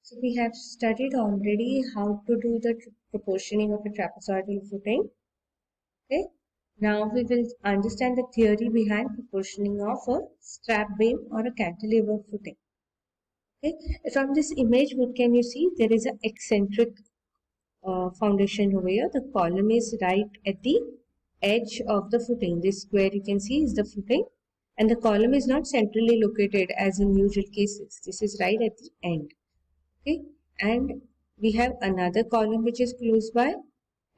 So we have studied already how to do the proportioning of a trapezoidal footing. Okay. Now we will understand the theory behind proportioning of a strap beam or a cantilever footing. Okay. From this image, what can you see? There is an eccentric foundation over here. The column is right at the edge of the footing. This square you can see is the footing, and the column is not centrally located as in usual cases. This is right at the end. Okay, and we have another column which is close by,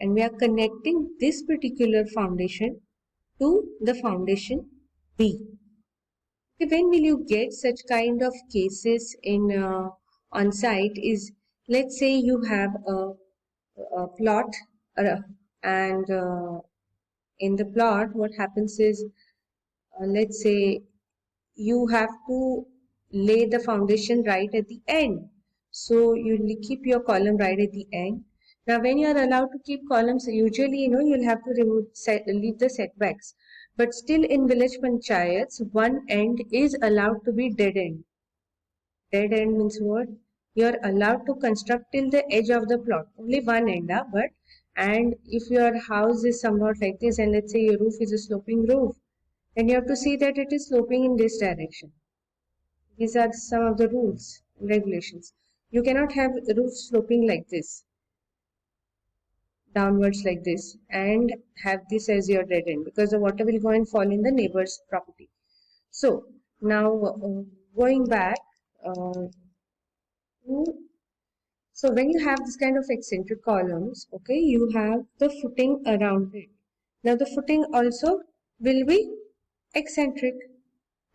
and we are connecting this particular foundation to the foundation B. Okay, when will you get such kind of cases in on site is, let's say you have a plot and in the plot what happens is, let's say you have to lay the foundation right at the end. So you keep your column right at the end. Now when you are allowed to keep columns, usually you'll have to leave the setbacks. But still in village panchayats, one end is allowed to be dead end. Dead end means what? You are allowed to construct till the edge of the plot. Only one end, but and if your house is somewhat like this, and let's say your roof is a sloping roof, then you have to see that it is sloping in this direction. These are some of the rules and regulations. You cannot have roof sloping like this, downwards like this, and have this as your dead end, because the water will go and fall in the neighbor's property. So now going back so when you have this kind of eccentric columns, okay, you have the footing around it. Now the footing also will be eccentric.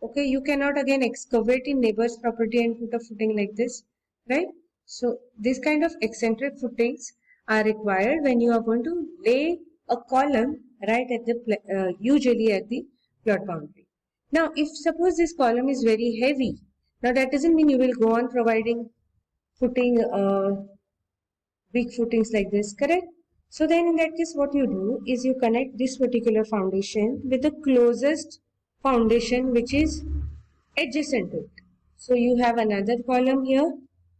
Okay, you cannot again excavate in neighbor's property and put a footing like this, right? So this kind of eccentric footings are required when you are going to lay a column right at the usually at the plot boundary. Now, if suppose this column is very heavy, now that doesn't mean you will go on providing footing, big footings like this, correct? So then in that case, what you do is you connect this particular foundation with the closest foundation which is adjacent to it. So you have another column here.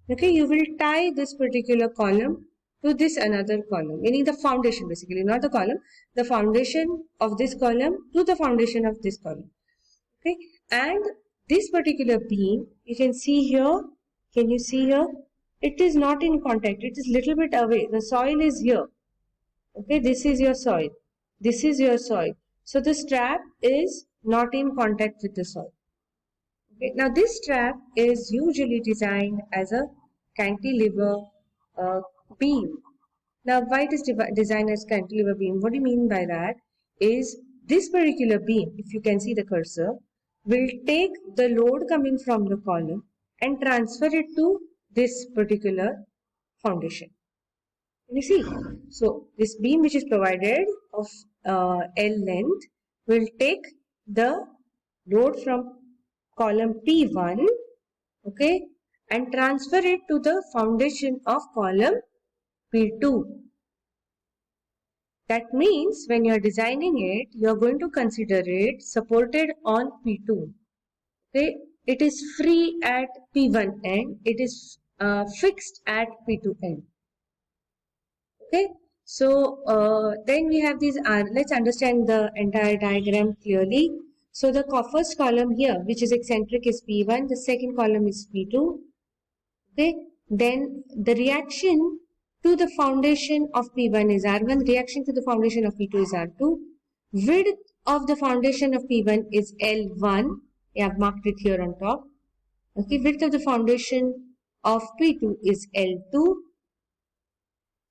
Okay, you will tie this particular column to this another column, meaning the foundation basically, not the column, the foundation of this column to the foundation of this column. Okay, and this particular beam, you can see here, can you see here? It is not in contact, it is little bit away. The soil is here. Okay, this is your soil. This is your soil. So the strap is not in contact with the soil. Okay, now this strap is usually designed as a cantilever beam. Now why it is designed as cantilever beam? What do you mean by that? Is this particular beam, if you can see the cursor, will take the load coming from the column and transfer it to this particular foundation. Can you see? So this beam which is provided of L length will take the load from column P1, okay, and transfer it to the foundation of column P2. That means when you are designing it, you are going to consider it supported on P2. Okay, it is free at P1 end, it is fixed at P2 end. Okay, so then we have these, let's understand the entire diagram clearly. So the first column here, which is eccentric, is P1, the second column is P2. Okay, then the reaction to the foundation of P1 is R1, reaction to the foundation of P2 is R2. Width of the foundation of P1 is L1, I have marked it here on top. Okay, width of the foundation of P2 is L2.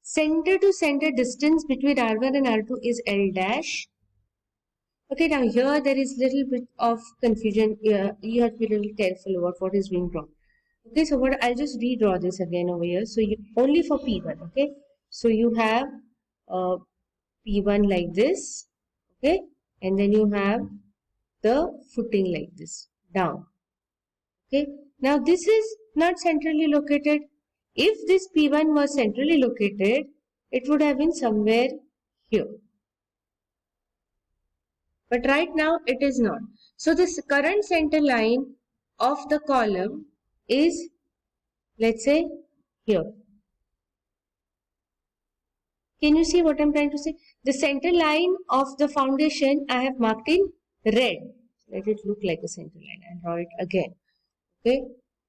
Center to center distance between R1 and R2 is L dash. Okay, now here there is little bit of confusion. You have to be a little careful about what is being drawn. Okay, so what I'll just redraw this again over here. So you only for P1. Okay, so you have P1 like this. Okay, and then you have the footing like this down. Okay, now this is not centrally located. If this P1 was centrally located, it would have been somewhere here. But right now it is not. So this current center line of the column is, let's say, here. Can you see what I'm trying to say? The center line of the foundation I have marked in red. Let it look like a center line. I'll draw it again. Okay.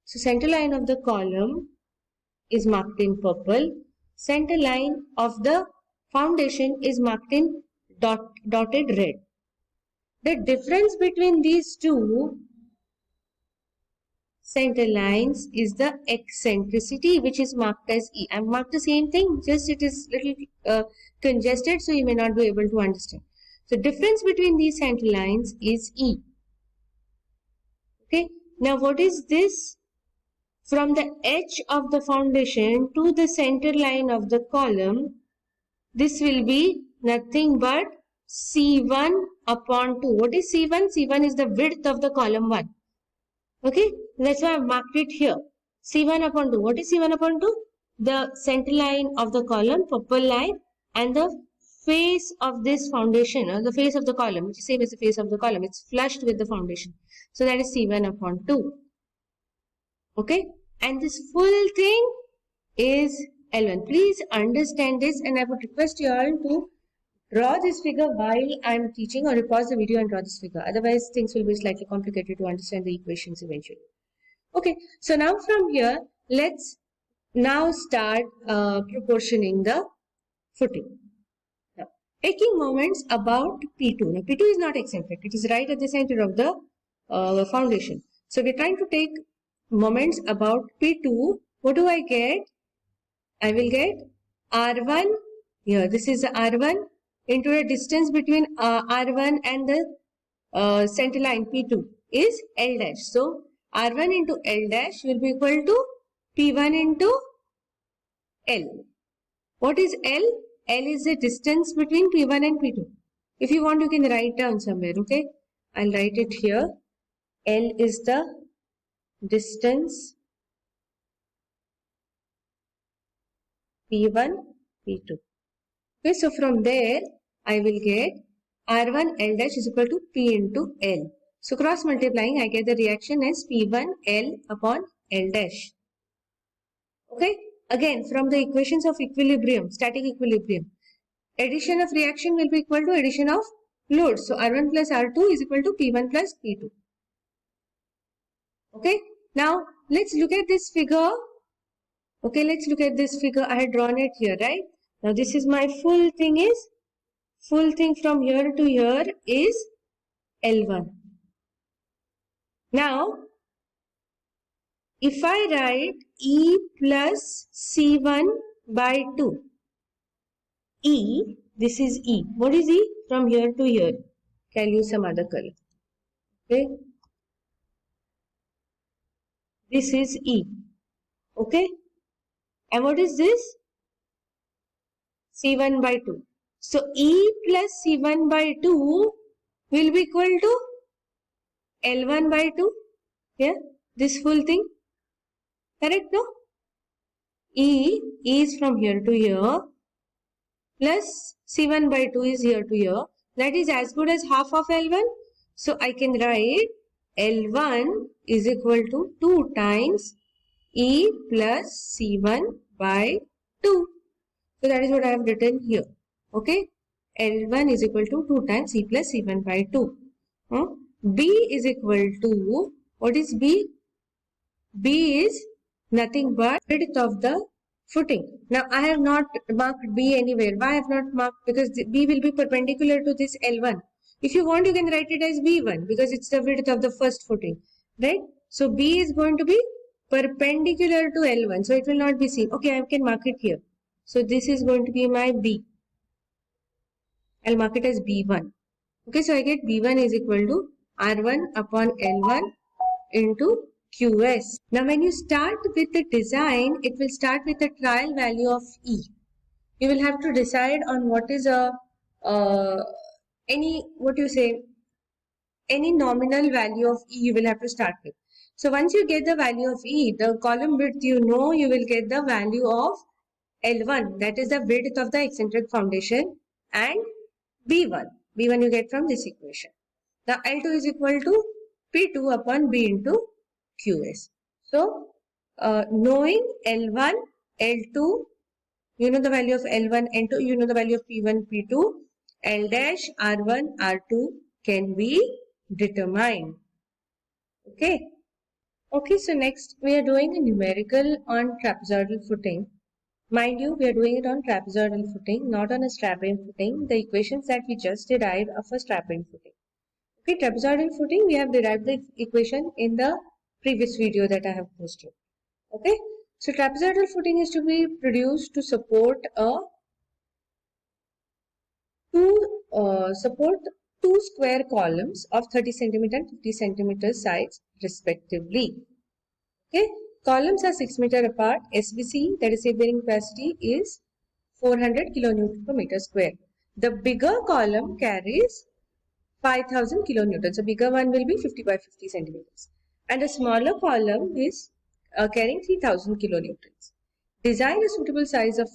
So center line of the column is marked in purple. Center line of the foundation is marked in dotted red. The difference between these two center lines is the eccentricity, which is marked as E. I've marked the same thing, just it is little congested, so you may not be able to understand. So difference between these center lines is E. Okay. Now what is this? From the edge of the foundation to the center line of the column, this will be nothing but C1 upon 2. What is C1? C1 is the width of the column 1. Okay, that's why I've marked it here. C1 upon 2. What is C1 upon 2? The center line of the column, purple line, and the face of this foundation, or the face of the column, which is same as the face of the column. It's flushed with the foundation. So that is C1 upon 2. Okay, and this full thing is L1. Please understand this, and I would request you all to draw this figure while I'm teaching, or pause the video and draw this figure. Otherwise, things will be slightly complicated to understand the equations eventually. Okay, so now from here, let's now start proportioning the footing. Now, taking moments about P2. Now, P2 is not eccentric. It is right at the center of the foundation. So, we're trying to take moments about P2. What do I get? I will get R1 here. This is R1 into a distance between R1 and the center line P2 is L dash. So, R1 into L dash will be equal to P1 into L. What is L? L is the distance between P1 and P2. If you want, you can write down somewhere, okay? I'll write it here. L is the distance P1, P2. Okay, so from there, I will get R1 L dash is equal to P into L. So cross multiplying, I get the reaction as P1 L upon L dash. Okay, again from the equations of equilibrium, static equilibrium, addition of reaction will be equal to addition of load. So R1 plus R2 is equal to P1 plus P2. Okay, now let's look at this figure. Okay, let's look at this figure. I had drawn it here, right? Now this is my full thing from here to here is L1. Now, if I write E plus C1 by 2, E, this is E. What is E? From here to here. I'll use some other color. Okay. This is E. Okay. And what is this? C1 by 2. So, E plus C1 by 2 will be equal to L1 by 2. Here, this full thing. Correct, no? E is from here to here plus C1 by 2 is here to here. That is as good as half of L1. So, I can write L1 is equal to 2 times E plus C1 by 2. So, that is what I have written here. Okay. L1 is equal to 2 times E plus C1 by 2. B is equal to, what is B? B is nothing but width of the footing. Now, I have not marked B anywhere. Why I have not marked? Because B will be perpendicular to this L1. If you want, you can write it as B1 because it's the width of the first footing. Right? So, B is going to be perpendicular to L1. So, it will not be seen. Okay, I can mark it here. So, this is going to be my B. I'll mark it as B1. Okay, so I get B1 is equal to R1 upon L1 into QS. Now, when you start with the design, it will start with a trial value of E. You will have to decide on what is any nominal value of E you will have to start with. So, once you get the value of E, the column width you will get the value of L1, that is the width of the eccentric foundation, and B1 you get from this equation. Now, L2 is equal to P2 upon B into QS. So, knowing L1 L2, you know the value of L1, N2, you know the value of P1, P2, L dash, R1, R2 can be determined. Okay. Okay, so next we are doing a numerical on trapezoidal footing. Mind you, we are doing it on trapezoidal footing, not on a strap-beam footing. The equations that we just derived are for strap-beam footing. Okay, trapezoidal footing, we have derived the equation in the previous video that I have posted. Okay, so trapezoidal footing is to be produced to support two square columns of 30 centimeter and 50 centimeter sides respectively. Okay, columns are 6 meter apart. SBC, that is, bearing capacity, is 400 kilonewton per meter square. The bigger column carries 5000 kilonewtons. The bigger one will be 50 by 50 centimeters. And a smaller column is carrying 3000 kilonewtons. Design a suitable size of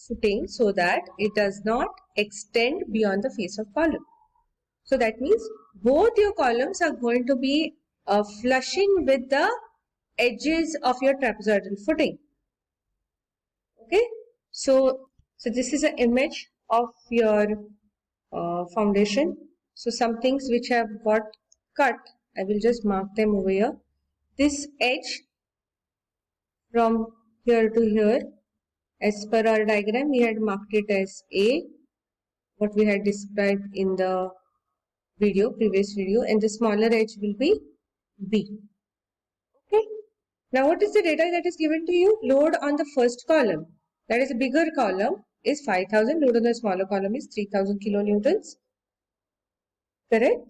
footing so that it does not extend beyond the face of column. So that means both your columns are going to be flushing with the edges of your trapezoidal footing. Okay, so this is an image of your foundation. So some things which have got cut, I will just mark them over here. This edge from here to here, as per our diagram, we had marked it as A, what we had described in the previous video, and the smaller edge will be B. Okay. Now what is the data that is given to you? Load on the first column, that is a bigger column, is 5000. Load on the smaller column is 3000 kilonewtons. Correct?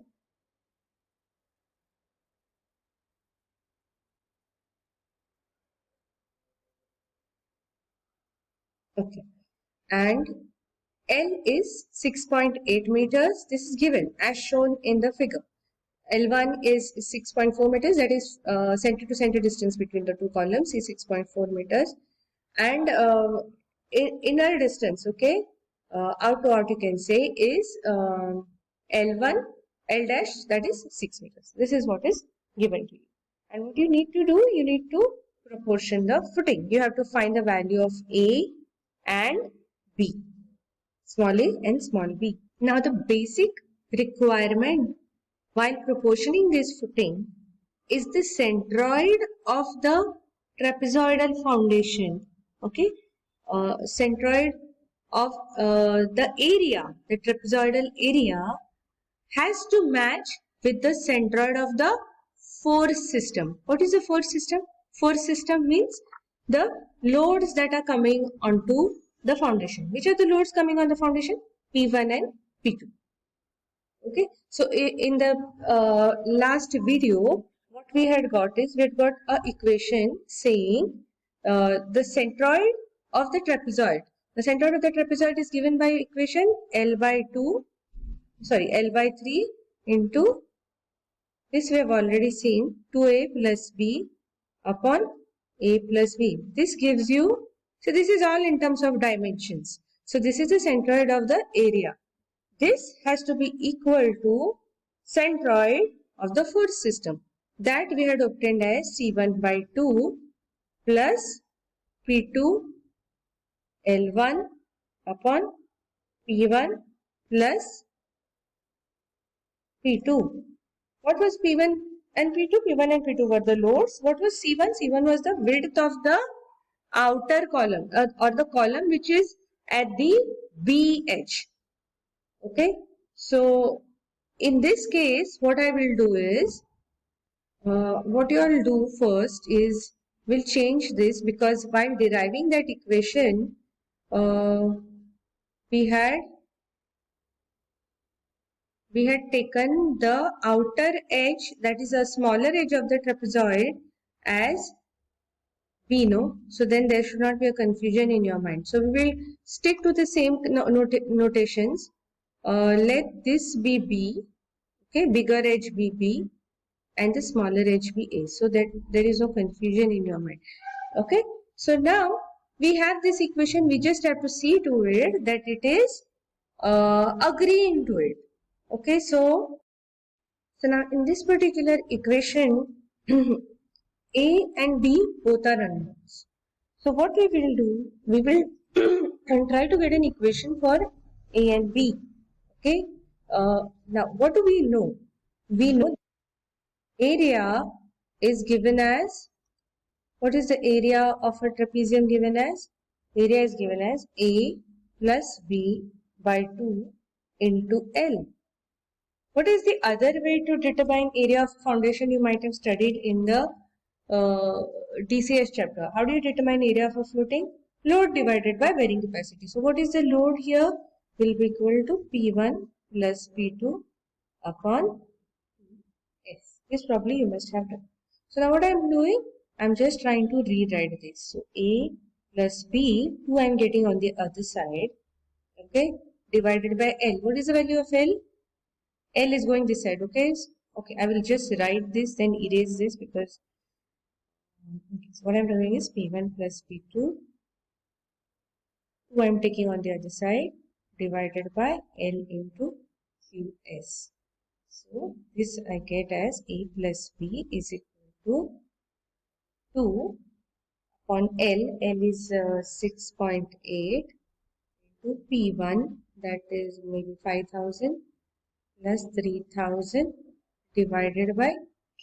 Okay. And L is 6.8 meters. This is given as shown in the figure. L1 is 6.4 meters, that is center to center distance between the two columns is 6.4 meters. And inner distance, okay, out to out you can say is L1, L dash, that is 6 meters. This is what is given to you. And what you need to do, you need to proportion the footing. You have to find the value of A and B, small a and small b. Now the basic requirement while proportioning this footing is the centroid of the trapezoidal foundation. Okay, centroid of the area, the trapezoidal area has to match with the centroid of the force system. What is the force system? Force system means the loads that are coming onto the foundation. Which are the loads coming on the foundation? P1 and P2. Okay, so in the last video, what we had got is we had got a equation saying the centroid of the trapezoid. The centroid of the trapezoid is given by equation L by 3 into this we have already seen 2a plus b upon a plus b. This gives you, so this is all in terms of dimensions. So this is the centroid of the area. This has to be equal to centroid of the force system. That we had obtained as C1 by 2 plus P2 L1 upon P1 plus P2. What was P1 and P2? P1 and P2 were the loads. What was C1? C1 was the width of the outer column or the column which is at the B edge. Okay, so in this case, what I will do is, what you all do first is, we'll change this because while deriving that equation, we had taken the outer edge, that is a smaller edge of the trapezoid, as B, no? So then there should not be a confusion in your mind. So we will stick to the same notations. Let this be B, okay, bigger edge be B and the smaller edge be A, so that there is no confusion in your mind. Okay, so now we have this equation, we just have to see to it that it is agreeing to it. Okay, so now in this particular equation A and B both are unknowns. So what we will do, we will and try to get an equation for A and B. Okay. Now what do we know? We know area is given as, what is the area of a trapezium given as? Area is given as A plus B by 2 into L. What is the other way to determine area of foundation? You might have studied in the DCS chapter. How do you determine area of a footing? Load divided by bearing capacity. So what is the load here? Will be equal to P1 plus P2 upon S. This probably you must have done. So now what I am doing? I am just trying to rewrite this. So A plus B, 2 I am getting on the other side. Okay, divided by L. What is the value of L? L is going this side. Okay, okay, I will just write this, then erase this, because so what I'm doing is P1 plus P2, 2 I'm taking on the other side, divided by L into QS. So this I get as A plus B is equal to 2 upon L. L is 6.8 into P1, that is maybe 5,000 plus 3,000 divided by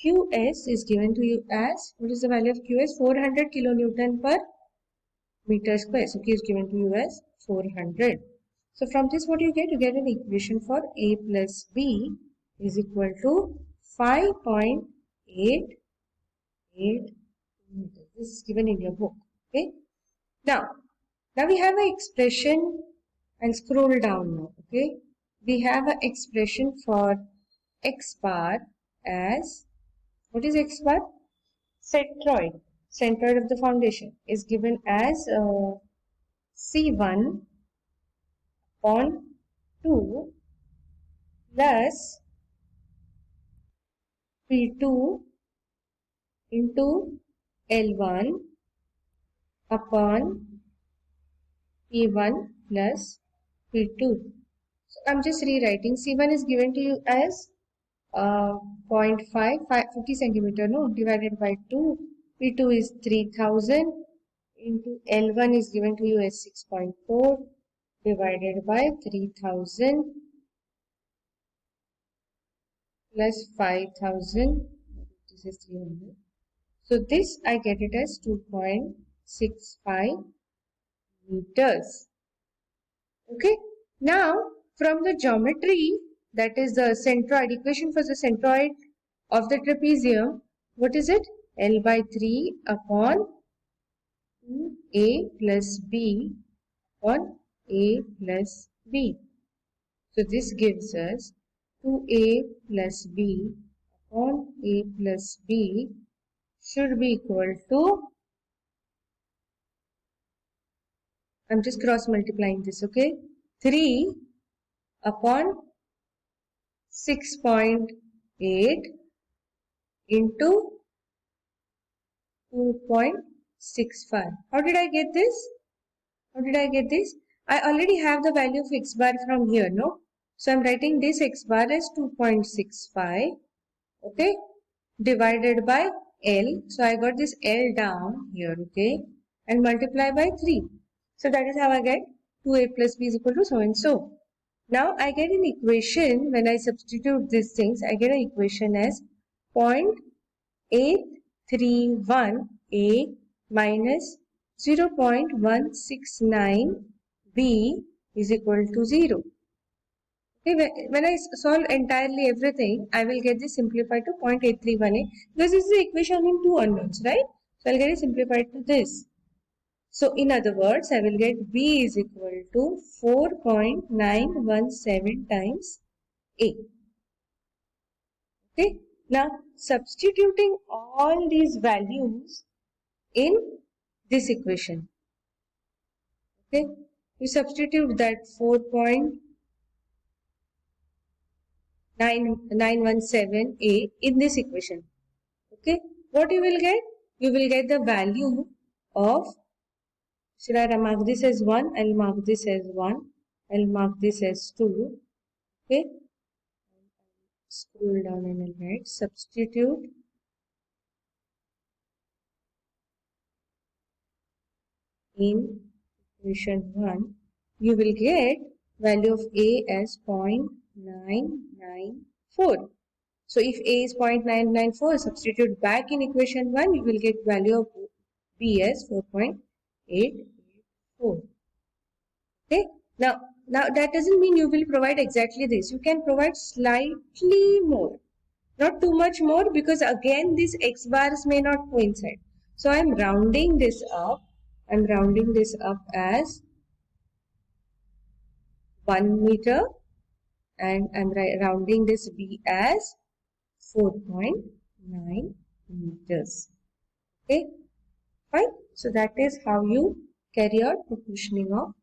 QS is given to you as, what is the value of QS? 400 kilonewton per meter square. So Q is given to you as 400. So from this what you get? You get an equation for A plus B is equal to 5.88 meters. This is given in your book. Okay. Now we have an expression, and scroll down now. Okay. We have an expression for x bar as, what is x bar? Centroid. Centroid of the foundation is given as C1 upon 2 plus P2 into L1 upon P1 plus P2. So I'm just rewriting. C1 is given to you as 50 centimeter, no, divided by 2. P2 is 3000 into L1 is given to you as 6.4 divided by 3000 plus 5000. This is 300. So this I get it as 2.65 meters. Okay. Now from the geometry, that is the centroid, equation for the centroid of the trapezium, what is it? L by 3 upon A plus B upon A plus B. So this gives us 2A plus B upon A plus B should be equal to, I'm just cross multiplying this, okay? 3 upon 6.8 into 2.65. How did I get this? How did I get this? I already have the value of x bar from here, no? So I'm writing this x bar as 2.65, okay, divided by L. So I got this L down here, okay, and multiply by 3. So that is how I get 2A plus B is equal to so and so. Now I get an equation, when I substitute these things, I get an equation as 0.831A minus 0.169B is equal to 0. Okay, when I solve entirely everything, I will get this simplified to 0.831A, because this is the equation in two unknowns, right? So I'll get it simplified to this. So in other words, I will get B is equal to 4.917 times A. Okay. Now substituting all these values in this equation. Okay. You substitute that 4.917A in this equation. Okay. What you will get? You will get the value of, should I mark this as 1? I'll mark this as 1. I'll mark this as 2. Okay. Scroll down and I'll write substitute in equation 1, you will get value of A as 0.994. So if A is 0.994, substitute back in equation 1, you will get value of B as 4.884. Okay. Now that doesn't mean you will provide exactly this. You can provide slightly more. Not too much more, because again these x bars may not coincide. So I'm rounding this up. I'm rounding this up as 1 meter, and I'm rounding this B as 4.9 meters. Okay, fine. So that is how you carry out proportioning of